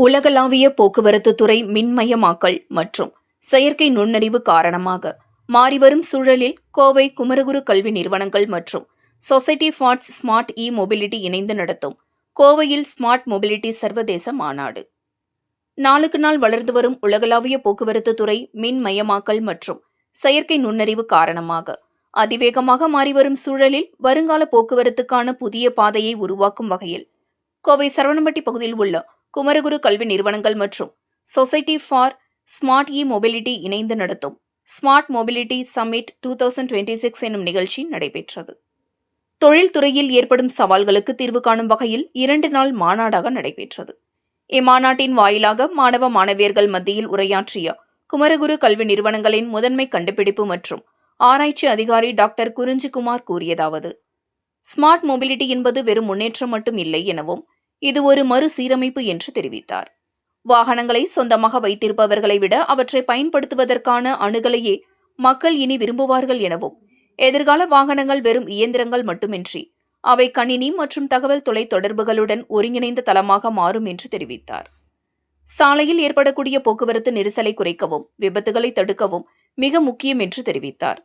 உலகளாவிய போக்குவரத்து துறை மின்மயமாக்கல் மற்றும் செயற்கை நுண்ணறிவு காரணமாக மாறிவரும் சூழலில் கோவை குமரகுரு கல்வி நிறுவனங்கள் மற்றும் சொசைட்டி ஃபார் ஸ்மார்ட் மொபிலிட்டி இணைந்து நடத்தும் கோவையில் ஸ்மார்ட் மொபிலிட்டி சர்வதேச மாநாடு. நாளுக்கு நாள் வளர்ந்து வரும் உலகளாவிய போக்குவரத்து துறை மின்மயமாக்கல் மற்றும் செயற்கை நுண்ணறிவு காரணமாக அதிவேகமாக மாறிவரும் சூழலில் வருங்கால போக்குவரத்துக்கான புதிய பாதையை உருவாக்கும் வகையில் கோவை சரவணம்பட்டி பகுதியில் உள்ள குமரகுரு கல்வி நிறுவனங்கள் மற்றும் சொசைட்டி ஃபார் ஸ்மார்ட் மொபிலிட்டி இணைந்து நடத்தும் ஸ்மார்ட் மொபிலிட்டி சம்மிட் 2026 எனும் நிகழ்ச்சி நடைபெற்றது. தொழில்துறையில் ஏற்படும் சவால்களுக்கு தீர்வு காணும் வகையில் 2 நாள் மாநாடாக நடைபெற்றது. இம்மாநாட்டின் வாயிலாக மாணவ மாணவியர்கள் மத்தியில் உரையாற்றிய குமரகுரு கல்வி நிறுவனங்களின் முதன்மை கண்டுபிடிப்பு மற்றும் ஆராய்ச்சி அதிகாரி டாக்டர் குறிஞ்சிக்குமார் கூறியதாவது: ஸ்மார்ட் மொபிலிட்டி என்பது வெறும் முன்னேற்றம் மட்டும் இல்லை எனவும் இது ஒரு மறுசீரமைப்பு என்று தெரிவித்தார். வாகனங்களை சொந்தமாக வைத்திருப்பவர்களை விட அவற்றை பயன்படுத்துவதற்கான அணுகலையே மக்கள் இனி விரும்புவார்கள் எனவும், எதிர்கால வாகனங்கள் வெறும் இயந்திரங்கள் மட்டுமின்றி அவை கணினி மற்றும் தகவல் தொலை தொடர்புகளுடன் ஒருங்கிணைந்த தளமாக மாறும் என்று தெரிவித்தார். சாலையில் ஏற்படக்கூடிய போக்குவரத்து நெரிசலை குறைக்கவும் விபத்துகளை தடுக்கவும் மிக முக்கியம் என்று தெரிவித்தார்.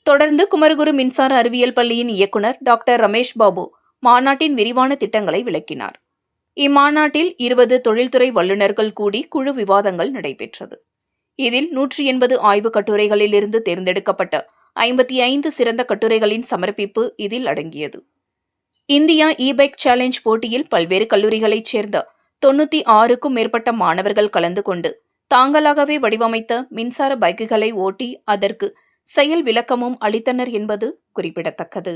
தொடர்ந்து குமரகுரு மின்சார அறிவியல் பள்ளியின் இயக்குநர் டாக்டர் ரமேஷ் பாபு மாநாட்டின் விரிவான திட்டங்களை விளக்கினார். இம்மாநாட்டில் 20 தொழில்துறை வல்லுநர்கள் கூடி குழு விவாதங்கள் நடைபெற்றது. இதில் 180 ஆய்வுக் கட்டுரைகளிலிருந்து தேர்ந்தெடுக்கப்பட்ட 55 சிறந்த கட்டுரைகளின் சமர்ப்பிப்பு இதில் அடங்கியது. இந்தியா பைக் சேலஞ்ச் போட்டியில் பல்வேறு கல்லூரிகளைச் சேர்ந்த 96க்கும் மேற்பட்ட மாணவர்கள் கலந்து கொண்டு தாங்களாகவே வடிவமைத்த மின்சார பைக்குகளை ஓட்டி அதற்கு செயல் விளக்கமும் அளித்தனர் என்பது குறிப்பிடத்தக்கது.